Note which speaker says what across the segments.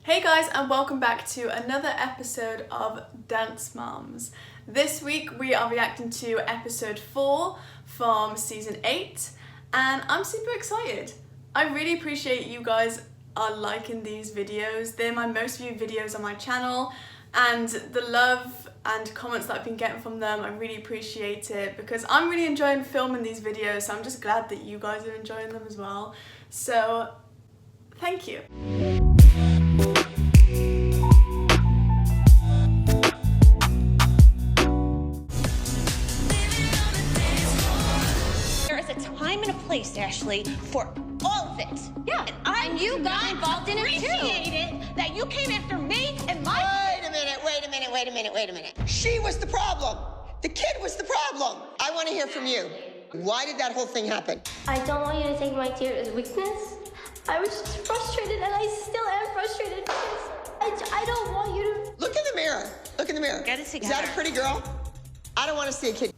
Speaker 1: Hey guys, and welcome back to another episode of Dance Moms. This week we are reacting to episode 4 from season 8 and I'm super excited. I really appreciate you guys are liking these videos. They're my most viewed videos on my channel and the love and comments that I've been getting from them, I really appreciate it because I'm really enjoying filming these videos, so I'm just glad that you guys are enjoying them as well. So, thank you.
Speaker 2: Time and a place, Ashley, for all of it.
Speaker 3: Yeah,
Speaker 2: and you got involved in it too. Appreciate it that you came after me and my.
Speaker 4: Wait a minute. She was the problem. The kid was the problem. I want to hear from you. Why did that whole thing happen?
Speaker 3: I don't want you to take my tears as weakness. I was just frustrated, and I still am frustrated because I don't want you to.
Speaker 4: Look in the mirror. Look in the mirror.
Speaker 2: Get it
Speaker 4: Is
Speaker 2: together.
Speaker 4: that a pretty girl? I don't want to see a kid.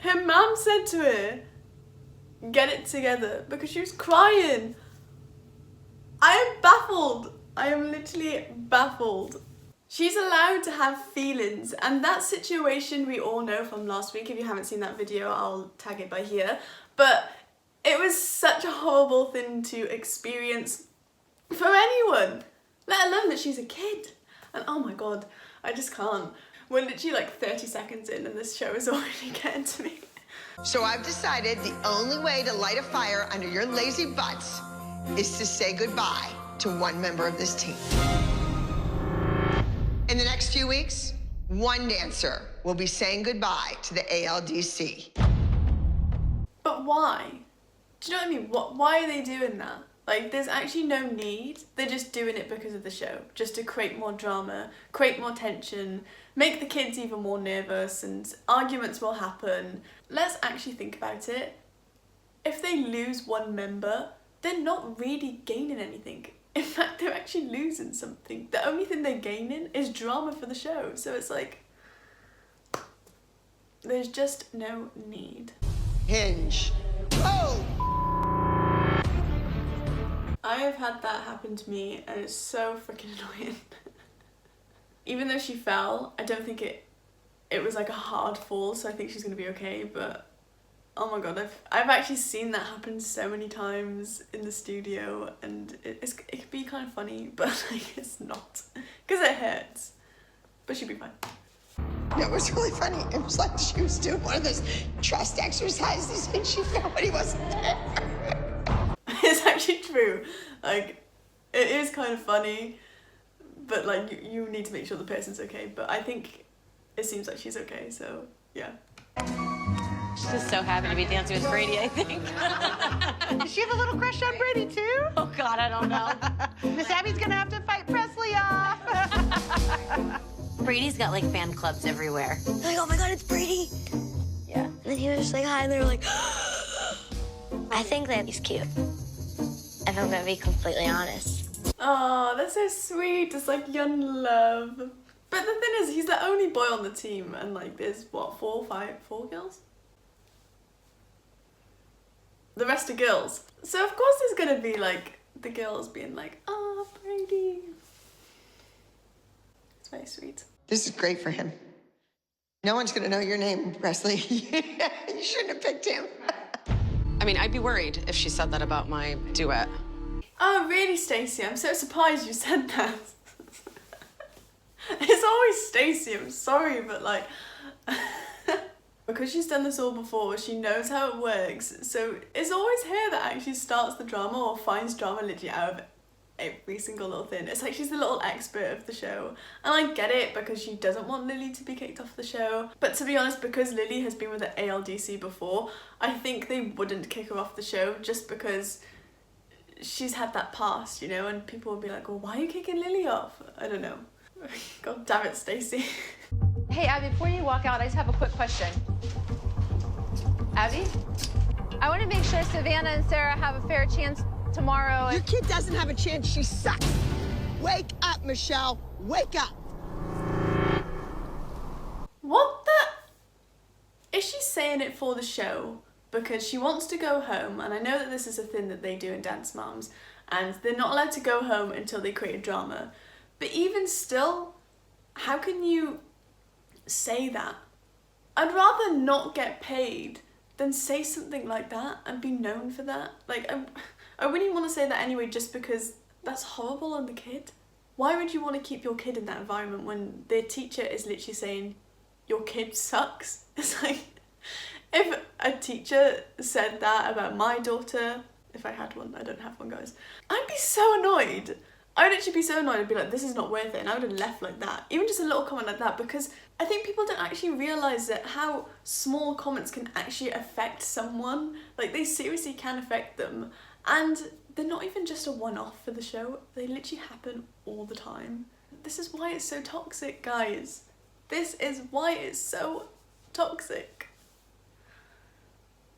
Speaker 1: Her mum said to her, get it together, because she was crying. I am baffled. I am literally baffled. She's allowed to have feelings, and that situation we all know from last week. If you haven't seen that video, I'll tag it by here. But it was such a horrible thing to experience for anyone, let alone that she's a kid. And oh my god, I just can't. We're literally like 30 seconds in and this show is already getting to me.
Speaker 4: So I've decided the only way to light a fire under your lazy butts is to say goodbye to one member of this team. In the next few weeks, one dancer will be saying goodbye to the ALDC.
Speaker 1: But why? Do you know what I mean? Why are they doing that? Like, there's actually no need. They're just doing it because of the show, just to create more drama, create more tension, make the kids even more nervous, and arguments will happen. Let's actually think about it. If they lose one member, they're not really gaining anything. In fact, they're actually losing something. The only thing they're gaining is drama for the show. So it's like, there's just no need.
Speaker 4: Hinge. Oh!
Speaker 1: I have had that happen to me and it's so freaking annoying. Even though she fell, I don't think it was like a hard fall, so I think she's gonna be okay, but oh my god, I've actually seen that happen so many times in the studio and it can be kind of funny, but like it's not, because it hurts, but she'll be fine.
Speaker 4: It was really funny. It was like she was doing one of those trust exercises and she felt but he wasn't there.
Speaker 1: It's actually true. Like, it is kind of funny, but like you need to make sure the person's okay. But I think it seems like she's okay, so yeah.
Speaker 5: She's just so happy to be dancing with Brady, I think.
Speaker 6: Does she have a little crush on Brady too?
Speaker 5: Oh God, I don't know.
Speaker 6: Miss Abby's gonna have to fight Presley off.
Speaker 5: Brady's got like fan clubs everywhere.
Speaker 3: They're like, oh my god, it's Brady.
Speaker 5: Yeah.
Speaker 3: And then he was just like, hi, and they were like, I think that he's cute. If I'm gonna be completely honest.
Speaker 1: Oh, that's so sweet. It's like young love. But the thing is, he's the only boy on the team, and like there's what, four girls? The rest are girls. So of course there's gonna be like the girls being like, oh, Brady. It's very sweet.
Speaker 4: This is great for him. No one's gonna know your name, Presley. You shouldn't have picked him.
Speaker 7: I mean, I'd be worried if she said that about my duet.
Speaker 1: Oh, really, Stacey? I'm so surprised you said that. It's always Stacey, I'm sorry, but like... because she's done this all before, she knows how it works, so it's always her that actually starts the drama or finds drama literally out of every single little thing. It's like she's the little expert of the show. And I get it because she doesn't want Lily to be kicked off the show. But to be honest, because Lily has been with the ALDC before, I think they wouldn't kick her off the show just because she's had that past, you know, and people would be like, well, why are you kicking Lily off? I don't know. God damn it, Stacey.
Speaker 8: Hey, Abby, before you walk out, I just have a quick question. Abby? I want to make sure Savannah and Sarah have a fair chance tomorrow.
Speaker 4: Your kid doesn't have a chance. She sucks. Wake up, Michelle. Wake up.
Speaker 1: What the? is she saying it for the show because she wants to go home? And I know that this is a thing that they do in Dance Moms, and they're not allowed to go home until they create a drama. But even still, how can you say that? I'd rather not get paid than say something like that and be known for that. Like, I wouldn't want to say that anyway, just because that's horrible on the kid. Why would you want to keep your kid in that environment when their teacher is literally saying your kid sucks? It's like, if a teacher said that about my daughter, if I had one, I don't have one, guys, I'd be so annoyed. I would actually be so annoyed. I'd be like, this is not worth it, and I would have left like that. Even just a little comment like that, because I think people don't actually realise that how small comments can actually affect someone. Like, they seriously can affect them, and they're not even just a one-off for the show. They literally happen all the time. This is why it's so toxic, guys. This is why it's so toxic.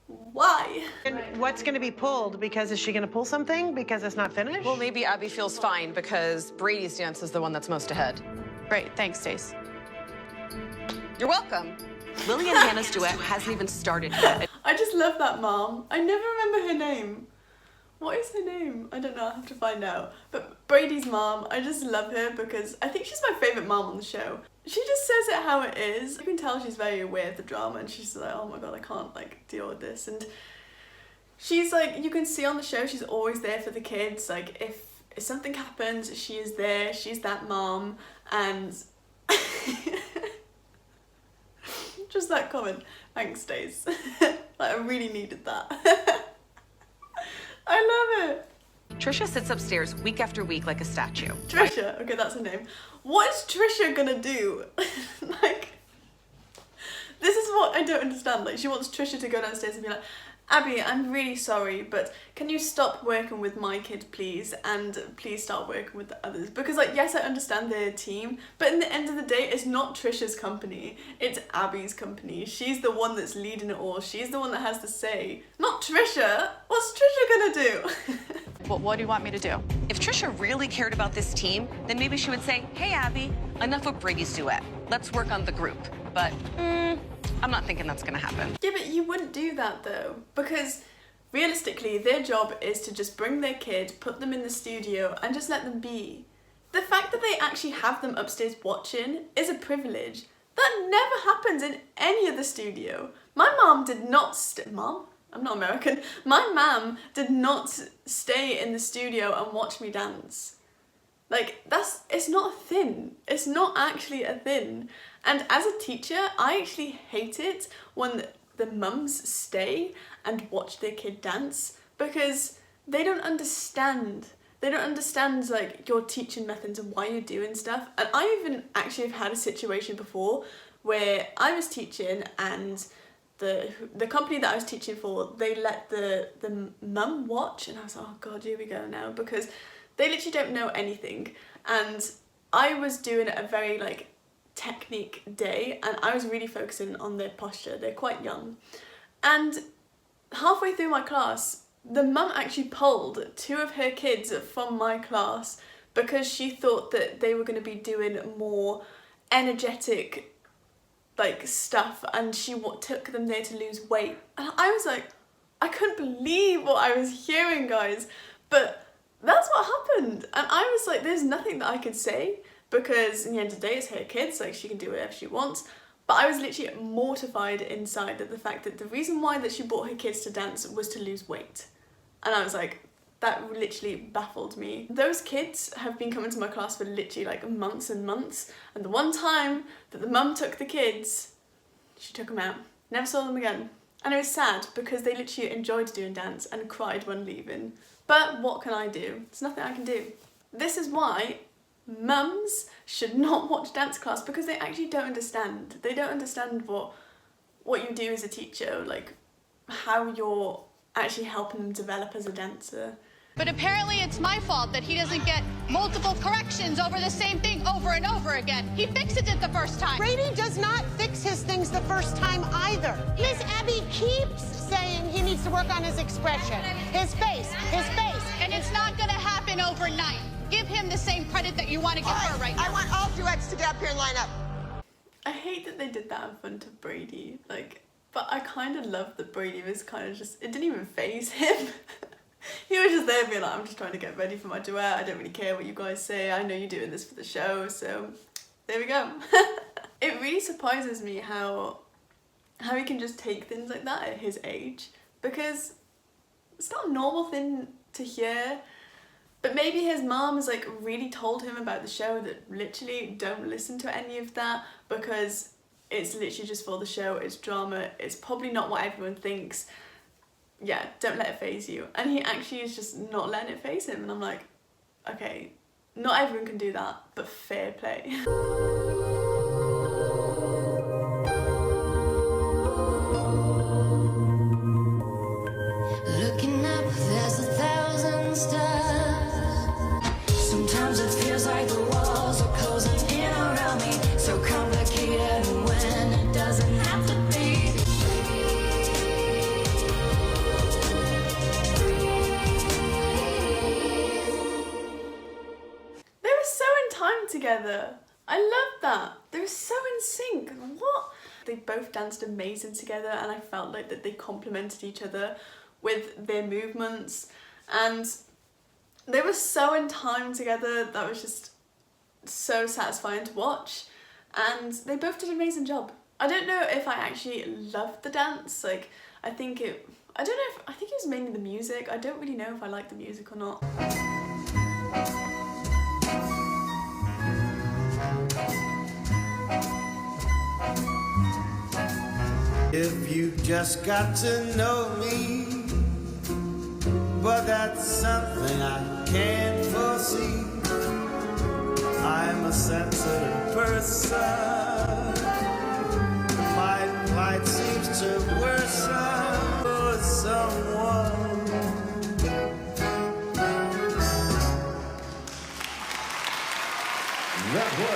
Speaker 1: Why?
Speaker 6: And what's going to be pulled? Because is she going to pull something because it's not finished?
Speaker 7: Well, maybe Abby feels fine because Brady's dance is the one that's most ahead.
Speaker 5: Great, thanks, Stace.
Speaker 7: You're welcome. Lily and Hannah's duet hasn't even started yet.
Speaker 1: I just love that mom. I never remember her name. What is her name? I don't know, I'll have to find out. But Brady's mom, I just love her because I think she's my favourite mom on the show. She just says it how it is. You can tell she's very aware of the drama, and she's like, oh my god, I can't like deal with this. And she's like, you can see on the show, she's always there for the kids. Like, if something happens, she is there. She's that mom. And just that comment. Thanks, Stace. Like, I really needed that. I love it.
Speaker 7: Trisha sits upstairs week after week like a statue.
Speaker 1: Trisha, okay, that's her name. What is Trisha gonna do? Like, this is what I don't understand. Like, she wants Trisha to go downstairs and be like, Abby, I'm really sorry, but can you stop working with my kid, please? And please start working with the others. Because, like, yes, I understand their team, but in the end of the day, it's not Trisha's company. It's Abby's company. She's the one that's leading it all. She's the one that has the say. Not Trisha. What's Trisha gonna do?
Speaker 5: What do you want me to do?
Speaker 7: If Trisha really cared about this team, then maybe she would say, hey, Abby, enough with Brady's duet. Let's work on the group. But I'm not thinking that's gonna happen.
Speaker 1: Yeah, but you wouldn't do that though, because realistically, their job is to just bring their kid, put them in the studio, and just let them be. The fact that they actually have them upstairs watching is a privilege. That never happens in any other studio. My mom did not Mom? I'm not American. My mum did not stay in the studio and watch me dance. Like, it's not a thing. It's not actually a thing. And as a teacher, I actually hate it when the mums stay and watch their kid dance, because they don't understand. They don't understand, like, your teaching methods and why you're doing stuff. And I even actually have had a situation before where I was teaching, and the company that I was teaching for, they let the mum watch, and I was like, oh god, here we go now, because they literally don't know anything. And I was doing a very, like, technique day, and I was really focusing on their posture. They're quite young. And halfway through my class, the mum actually pulled 2 of her kids from my class because she thought that they were going to be doing more energetic, like, stuff, and she took them there to lose weight. And I was like, I couldn't believe what I was hearing, guys. But that's what happened. And I was like, there's nothing that I could say, because in the end of the day, it's her kids, like, she can do whatever she wants. But I was literally mortified inside at the fact that the reason why that she brought her kids to dance was to lose weight. And I was like, that literally baffled me. Those kids have been coming to my class for literally like months and months. And the one time that the mum took the kids, she took them out. Never saw them again. And it was sad because they literally enjoyed doing dance and cried when leaving. But what can I do? There's nothing I can do. This is why mums should not watch dance class, because they actually don't understand. They don't understand what you do as a teacher, like how you're actually helping them develop as a dancer.
Speaker 2: But apparently it's my fault that he doesn't get multiple corrections over the same thing over and over again. He fixes it the first time.
Speaker 6: Brady does not fix his things the first time either. Miss Abby keeps saying he needs to work on his expression, his face.
Speaker 2: And it's not gonna happen overnight. Give him the same credit that you want to give her right now.
Speaker 4: I want all duets to get up here and line up.
Speaker 1: I hate that they did that in front of Brady. Like, But I kind of loved that Brady was kind of just, it didn't even faze him. He was just there being like, I'm just trying to get ready for my duet. I don't really care what you guys say. I know you're doing this for the show, so there we go. It really surprises me how he can just take things like that at his age, because it's not a normal thing to hear. But maybe his mom has like really told him about the show that literally don't listen to any of that, because it's literally just for the show, it's drama, it's probably not what everyone thinks. Yeah, don't let it faze you. And he actually is just not letting it faze him, and I'm like, okay, not everyone can do that, but fair play.
Speaker 9: Looking up, there's 1,000 stars. Sometimes it feels like the walls are closing in around me. So complicated when it doesn't have to be.
Speaker 1: They were so in time together. I love that. They were so in sync. What? They both danced amazing together, and I felt like that they complemented each other with their movements, and they were so in time together. That was just so satisfying to watch, and they both did an amazing job. I don't know if I actually loved the dance. Like, I think it was mainly the music. I don't really know if I like the music or not.
Speaker 10: If you just got to know me, but that's something I can't foresee. I'm a sensitive person. My plight seems to worsen for someone.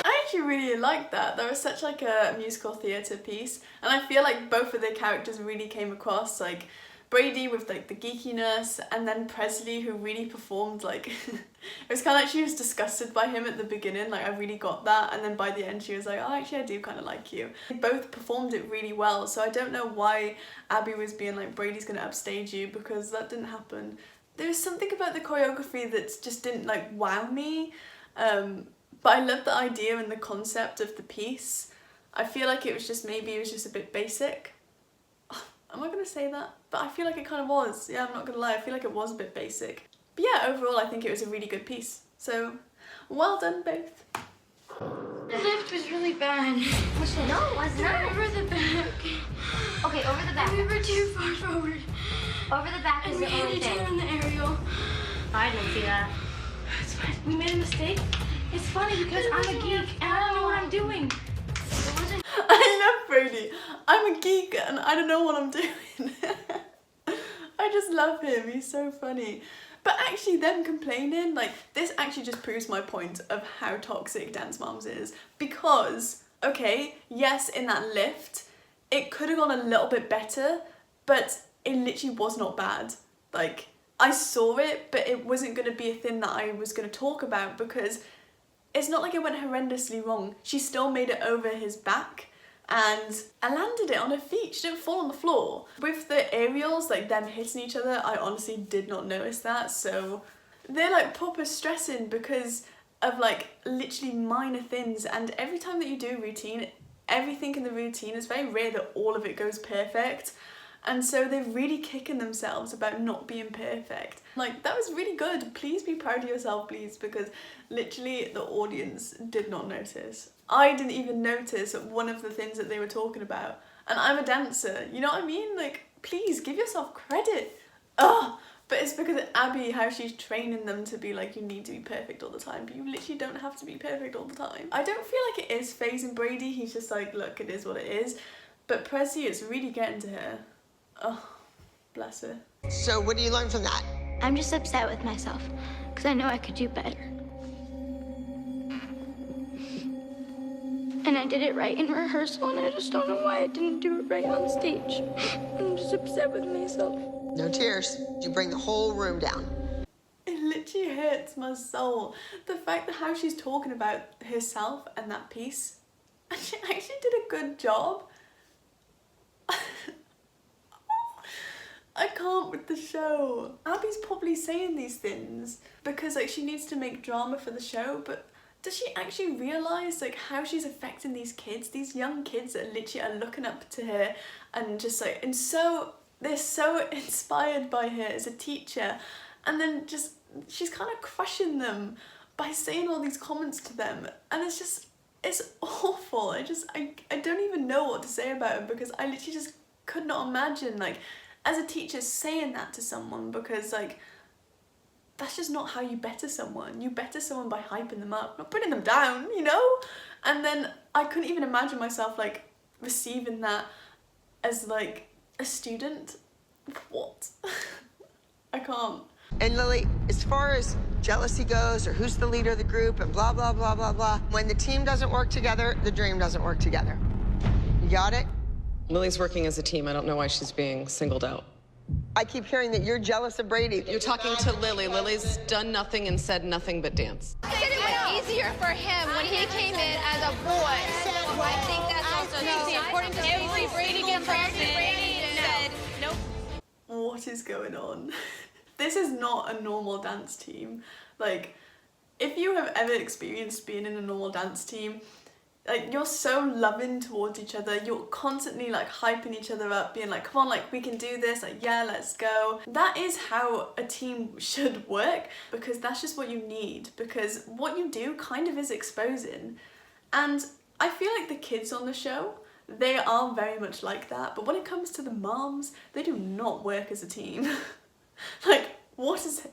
Speaker 1: I actually really liked that. That was such like a musical theatre piece, and I feel like both of their characters really came across, like Brady with like the geekiness, and then Presley, who really performed like it was kind of like she was disgusted by him at the beginning, like I really got that, and then by the end she was like, oh, actually I do kind of like you. They both performed it really well, so I don't know why Abby was being like, Brady's gonna upstage you, because that didn't happen. There was something about the choreography that just didn't like wow me, but I love the idea and the concept of the piece. I feel like it was just a bit basic. Am I gonna say that? But I feel like it kind of was. Yeah, I'm not gonna lie, I feel like it was a bit basic. But yeah, overall I think it was a really good piece. So, well done both.
Speaker 3: The lift was really bad. No, it was not. Over the back. Okay, over the back. We were too far forward. Over the back is the only thing. And we had to turn the aerial.
Speaker 8: I didn't see that.
Speaker 3: It's fine. We made a mistake. It's funny because I'm a geek and I don't know what I'm doing. It wasn't.
Speaker 1: I love Brady. I'm a geek and I don't know what I'm doing. I just love him. He's so funny. But actually them complaining, like, this actually just proves my point of how toxic Dance Moms is. Because, okay, yes, in that lift, it could have gone a little bit better, but it literally was not bad. Like, I saw it, but it wasn't going to be a thing that I was going to talk about, because it's not like it went horrendously wrong. She still made it over his back, and I landed it on her feet. She didn't fall on the floor. With the aerials, like them hitting each other, I honestly did not notice that. So they're like proper stressing because of like literally minor things, and every time that you do a routine, everything in the routine, is very rare that all of it goes perfect. And so they're really kicking themselves about not being perfect. Like, that was really good. Please be proud of yourself, please, because literally the audience did not notice. I didn't even notice one of the things that they were talking about. And I'm a dancer, you know what I mean? Like, please give yourself credit. Ugh! But it's because of Abby, how she's training them to be like, you need to be perfect all the time, but you literally don't have to be perfect all the time. I don't feel like it is phasing Brady. He's just like, look, it is what it is. But Presley is really getting to her. Oh, bless her.
Speaker 4: So what do you learn from that?
Speaker 3: I'm just upset with myself because I know I could do better. And I did it right in rehearsal, and I just don't know why I didn't do it right on stage. I'm just upset with myself.
Speaker 4: No tears. You bring the whole room down.
Speaker 1: It literally hurts my soul. The fact that how she's talking about herself and that piece, and she actually did a good job. I can't with the show. Abby's probably saying these things because like she needs to make drama for the show, but does she actually realise like how she's affecting these kids, these young kids that literally are looking up to her and just like, and so they're so inspired by her as a teacher, and then just she's kind of crushing them by saying all these comments to them, and it's just, it's awful. I don't even know what to say about it because I literally just could not imagine like as a teacher saying that to someone, because like that's just not how you better someone. You better someone by hyping them up, not putting them down, you know? And then I couldn't even imagine myself like receiving that as like a student. What? I can't.
Speaker 4: And Lily, as far as jealousy goes, or who's the leader of the group, and blah, blah, blah, blah, blah, when the team doesn't work together, the dream doesn't work together. You got it?
Speaker 11: Lily's working as a team. I don't know why she's being singled out.
Speaker 4: I keep hearing that you're jealous of Brady.
Speaker 11: You're talking to Lily. Lily's done nothing and said nothing but dance.
Speaker 8: I said it was easier for him when he came in as a boy. I think that's also easy. According to every Brady gets Brady said, nope.
Speaker 1: What is going on? This is not a normal dance team. Like, if you have ever experienced being in a normal dance team, like, you're so loving towards each other. You're constantly like hyping each other up, being like, come on, like we can do this, like yeah, let's go. That is how a team should work, because that's just what you need, because what you do kind of is exposing. And I feel like the kids on the show, they are very much like that, but when it comes to the moms, they do not work as a team. Like, what is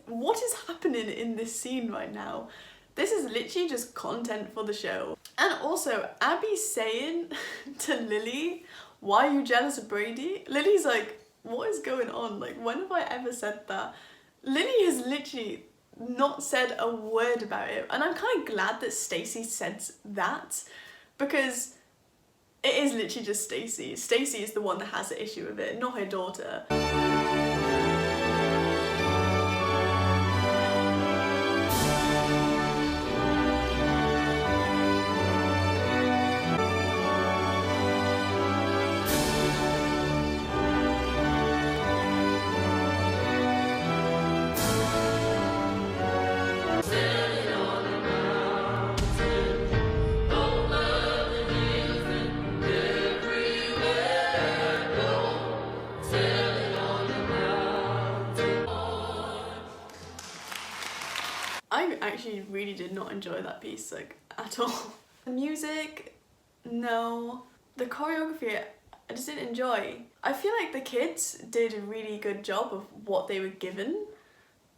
Speaker 1: happening in this scene right now? This is literally just content for the show. And also, Abby saying to Lily, why are you jealous of Brady? Lily's like, what is going on? Like, when have I ever said that? Lily has literally not said a word about it. And I'm kind of glad that Stacey said that, because it is literally just Stacey. Stacey is the one that has the issue with it, not her daughter. I actually really did not enjoy that piece, like, at all. The music, no. The choreography, I just didn't enjoy. I feel like the kids did a really good job of what they were given,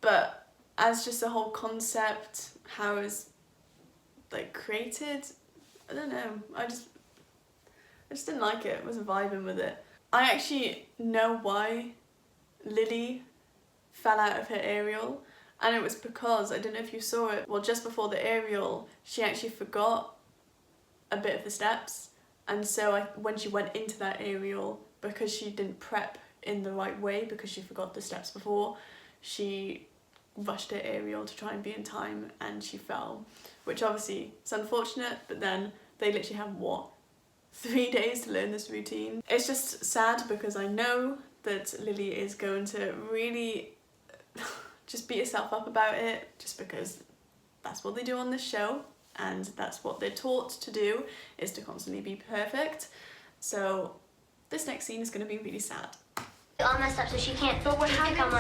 Speaker 1: but as just a whole concept, how it was like created, I don't know, I just didn't like it. I wasn't vibing with it. I actually know why Lily fell out of her aerial, and it was because, I don't know if you saw it, well, just before the aerial, she actually forgot a bit of the steps, and so when she went into that aerial, because she didn't prep in the right way, because she forgot the steps before, she rushed her aerial to try and be in time, and she fell, which obviously is unfortunate, but then they literally have, what, 3 days to learn this routine. It's just sad because I know that Lily is going to really just beat herself up about it, just because that's what they do on this show, and that's what they're taught to do, is to constantly be perfect. So this next scene is going to be really sad.
Speaker 3: We all messed up, so she can't pick on one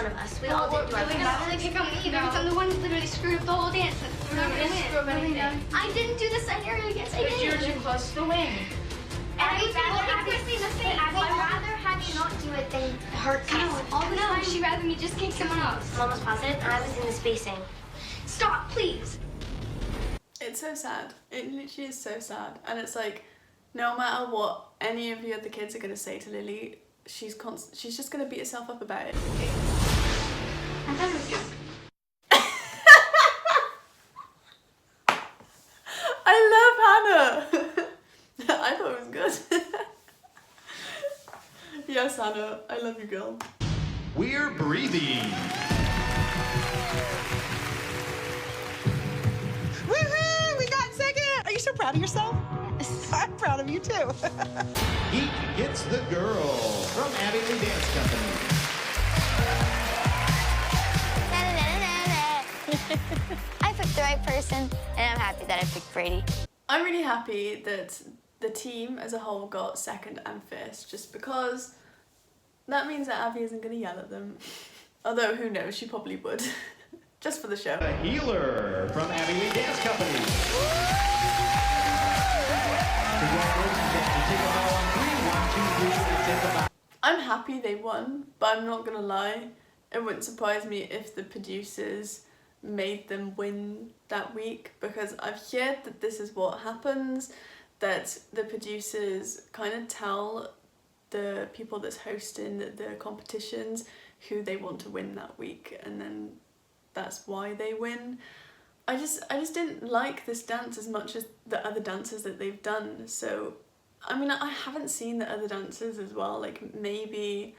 Speaker 3: of us. We all did do our best.
Speaker 2: Really pick on me because I'm the one who literally screwed up the whole dance. We're not gonna screw up anything. I didn't do the scenario, yes I did. But you're too close to the wing.
Speaker 3: I'd rather have you not do it than hurt us.
Speaker 2: No, all the time she'd rather me just kick someone else.
Speaker 3: I'm almost positive, and I was in the spacing.
Speaker 2: Stop, please.
Speaker 1: It's so sad. It literally is so sad. And it's like, no matter what any of the other kids are going to say to Lily, she's just going to beat herself up about it.
Speaker 2: I thought it was good.
Speaker 1: I love Hannah. I thought it was good. Yes, Hannah, I love you, girl.
Speaker 12: We're breathing.
Speaker 6: Woohoo! We got second! Are you so proud of yourself? I'm proud of you too.
Speaker 12: He Gets the Girl from Abbey Lee Dance Company.
Speaker 3: right person, and I'm happy that I picked Brady.
Speaker 1: I'm really happy that the team as a whole got second and first, just because that means that Abby isn't going to yell at them. Although, who knows, she probably would. Just for the show.
Speaker 12: A healer from Abby Lee Dance Company.
Speaker 1: I'm happy they won, but I'm not gonna lie, it wouldn't surprise me if the producers made them win that week, because I've heard that this is what happens, that the producers kind of tell the people that's hosting the competitions who they want to win that week, and then that's why they win. I just didn't like this dance as much as the other dances that they've done. So I mean, I haven't seen the other dances as well, like maybe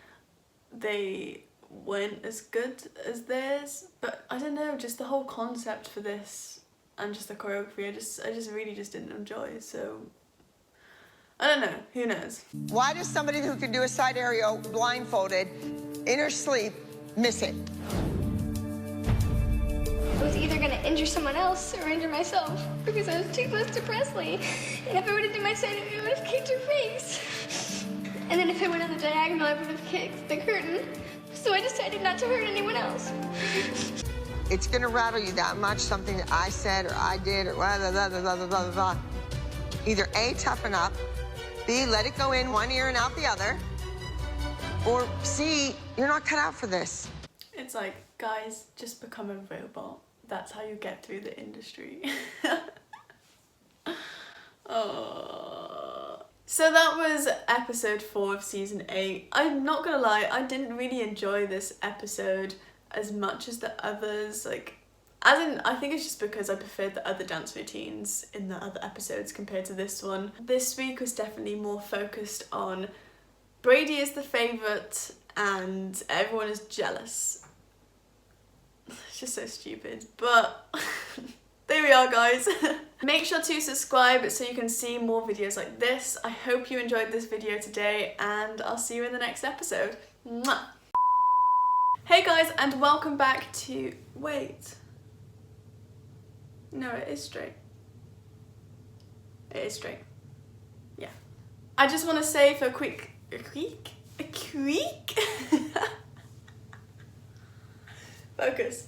Speaker 1: they weren't as good as theirs, but I don't know, just the whole concept for this and just the choreography, I just really didn't enjoy. So I don't know, who knows?
Speaker 4: Why does somebody who can do a side aerial blindfolded in her sleep miss it?
Speaker 3: I was either gonna injure someone else or injure myself because I was too close to Presley. And if I would have done my side, it would have kicked her face. And then if I went on the diagonal, I would have kicked the curtain. So I decided not to hurt anyone else.
Speaker 4: It's gonna rattle you that much, something that I said or I did or blah, blah, blah, blah, blah, blah, blah. Either A, toughen up, B, let it go in one ear and out the other, or C, you're not cut out for this.
Speaker 1: It's like, guys, just become a robot. That's how you get through the industry. Oh. So that was episode 4 of season 8. I'm not gonna lie, I didn't really enjoy this episode as much as the others. Like, as in, I think it's just because I preferred the other dance routines in the other episodes compared to this one. This week was definitely more focused on Brady is the favourite and everyone is jealous. It's just so stupid, but there we are, guys. Make sure to subscribe so you can see more videos like this. I hope you enjoyed this video today, and I'll see you in the next episode. Mwah. Hey guys, and welcome back to... Wait. No, it is straight. It is straight. Yeah. I just want to say for a quick... Focus.